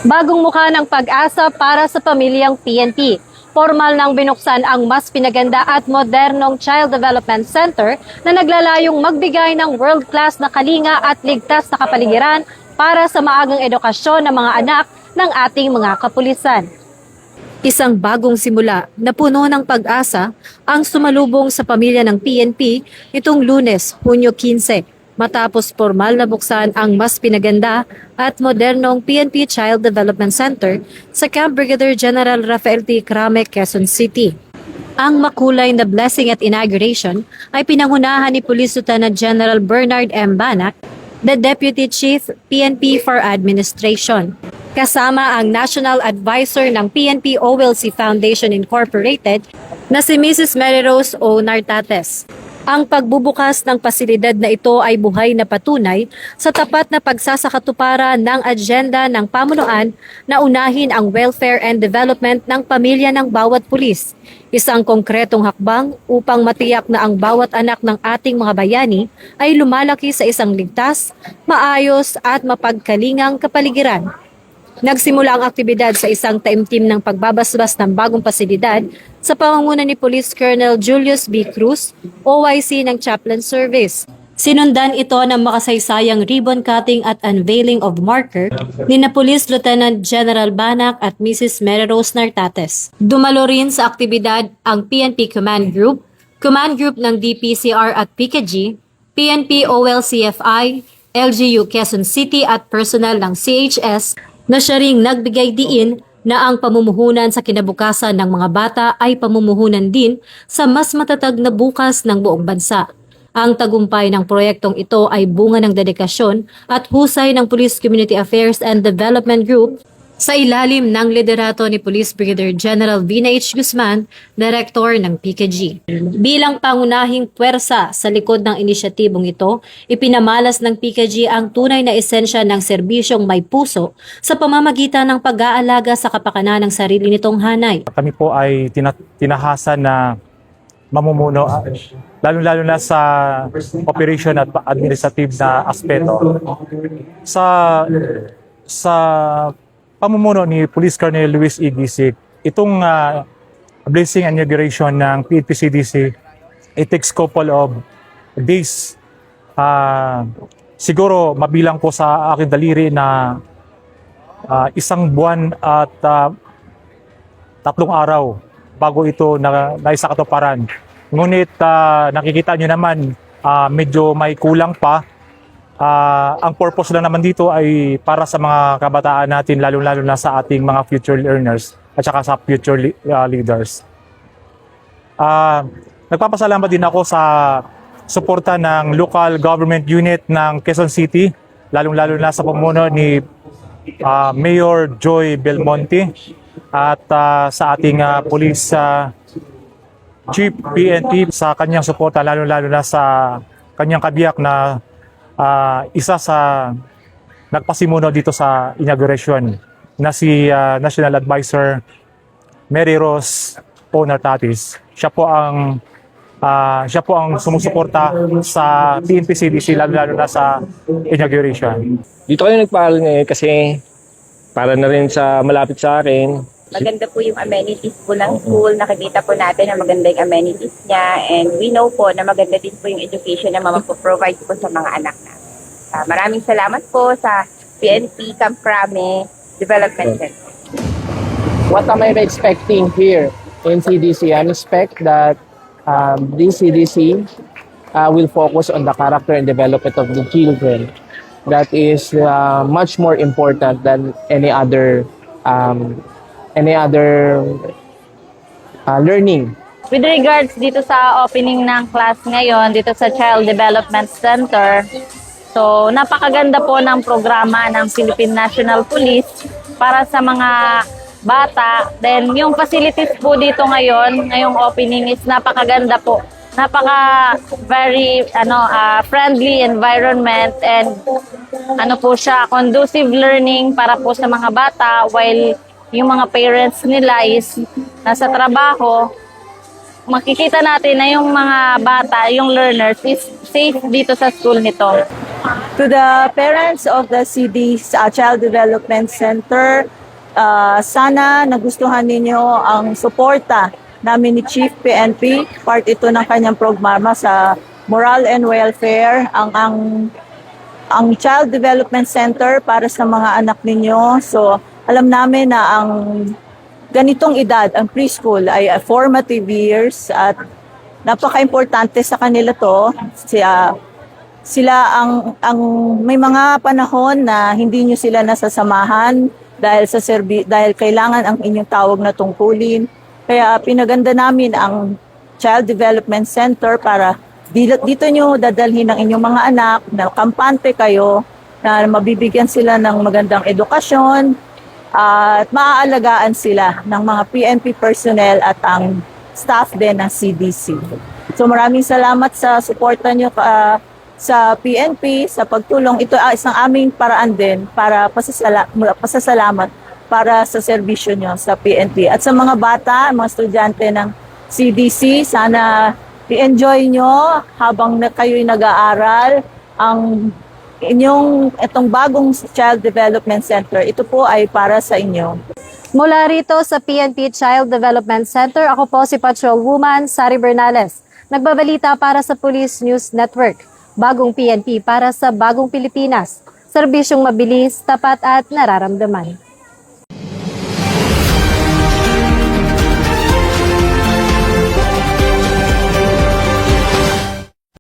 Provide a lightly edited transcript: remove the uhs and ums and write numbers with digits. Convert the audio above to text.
Bagong mukha ng pag-asa para sa pamilyang PNP. Formal nang binuksan ang mas pinaganda at modernong Child Development Center na naglalayong magbigay ng world-class na kalinga at ligtas na kapaligiran para sa maagang edukasyon ng mga anak ng ating mga kapulisan. Isang bagong simula na puno ng pag-asa ang sumalubong sa pamilya ng PNP itong Lunes, Hunyo 15. Matapos formal na buksan ang mas pinaganda at modernong PNP Child Development Center sa Camp Brigadier General Rafael T. Crame, Quezon City. Ang makulay na blessing at inauguration ay pinangunahan ni Police Lieutenant General Bernard M. Banac, the Deputy Chief PNP for Administration. Kasama ang National Advisor ng PNP OLC Foundation Incorporated na si Mrs. Mary Rose O. Nartates. Ang pagbubukas ng pasilidad na ito ay buhay na patunay sa tapat na pagsasakatuparan ng agenda ng pamunuan na unahin ang welfare and development ng pamilya ng bawat pulis. Isang konkretong hakbang upang matiyak na ang bawat anak ng ating mga bayani ay lumalaki sa isang ligtas, maayos at mapagkalingang kapaligiran. Nagsimula ang aktibidad sa isang taimtim ng pagbabasbas ng bagong pasilidad sa pamumuno ni Police Colonel Julius B. Cruz, OIC ng Chaplain Service. Sinundan ito ng makasaysayang ribbon cutting at unveiling of marker ni na Police Lieutenant General Banac at Mrs. Mary Rose Nartates. Dumalo rin sa aktibidad ang PNP Command Group ng DPCR at PKG, PNP OLCFI, LGU Quezon City at personal ng CHS na siya ring nagbigay diin na ang pamumuhunan sa kinabukasan ng mga bata ay pamumuhunan din sa mas matatag na bukas ng buong bansa. Ang tagumpay ng proyektong ito ay bunga ng dedikasyon at husay ng Police Community Affairs and Development Group sa ilalim ng liderato ni Police Brigadier General Vina H. Guzman, Director ng PKG. Bilang pangunahing puwersa sa likod ng inisyatibong ito, ipinamalas ng PKG ang tunay na esensya ng serbisyong may puso sa pamamagitan ng pag-aalaga sa kapakanan ng sarili nitong hanay. Kami po ay tinahasan na mamumuno, lalo-lalo na sa operation at administrative na aspeto. Sa pamumuno ni Police Colonel Luis E. Gisik, itong blessing inauguration ng PNP-CDC, it takes couple of days. Siguro mabilang po sa aking daliri na isang buwan at 3 araw bago ito naisakatuparan. Ngunit nakikita nyo naman medyo may kulang pa. Ang purpose lang naman dito ay para sa mga kabataan natin, lalo-lalo na sa ating mga future learners at saka sa future leaders. Nagpapasalamat din ako sa suporta ng local government unit ng Quezon City, lalong-lalo na sa pamumuno ni Mayor Joy Belmonte at sa ating Police Chief PNP sa kanyang suporta, lalo-lalo na sa kanyang kabiyak na isa sa nagpasimuno dito sa inauguration na si National Advisor Mary Rose O. Nartates. Siya po ang sumusuporta sa PNP-CDC, lalo na sa inauguration. Dito kayo nagpaaral ngayon kasi para na rin sa malapit sa akin. Maganda po yung amenities po ng school. Nakikita po natin na maganda yung amenities niya. And we know po na maganda din po yung education na mapaprovide po sa mga anak na. Maraming salamat po sa PNP Camp Crame Development Center. What am I expecting here in CDC? I expect that this CDC will focus on the character and development of the children. That is much more important than any other learning. With regards dito sa opening ng class ngayon, dito sa Child Development Center, so napakaganda po ng programa ng Philippine National Police para sa mga bata. Then yung facilities po dito ngayon, ngayong opening is napakaganda po. Very friendly environment and po siya, conducive learning para po sa mga bata while yung mga parents nila is nasa trabaho. makikita natin na yung mga bata, yung learners is safe dito sa school nito. To the parents of the CD's Child Development Center, sana nagustuhan ninyo ang suporta namin ni Chief PNP. Part ito ng kanyang programa sa moral and welfare. Ang Child Development Center para sa mga anak ninyo. So, alam namin na ang ganitong edad, ang preschool ay formative years at napaka-importante sa kanila to. Sila ang may mga panahon na hindi nyo sila nasasamahan dahil dahil kailangan ang inyong tawag na tungkulin. Kaya pinaganda namin ang Child Development Center para dito nyo dadalhin ang inyong mga anak na kampante kayo, na mabibigyan sila ng magandang edukasyon at maaalagaan sila ng mga PNP personnel at ang staff din ng CDC. So maraming salamat sa suporta nyo sa PNP, sa pagtulong. Ito ay isang aming paraan din para pasasalamat para sa serbisyo nyo sa PNP. At sa mga bata, mga estudyante ng CDC, sana i-enjoy nyo habang kayo'y nag-aaral ang itong bagong Child Development Center. Ito po ay para sa inyo. Mula rito sa PNP Child Development Center, ako po si Patrol Woman Sari Bernales. Nagbabalita para sa Police News Network. Bagong PNP para sa bagong Pilipinas. Serbisyong mabilis, tapat at nararamdaman.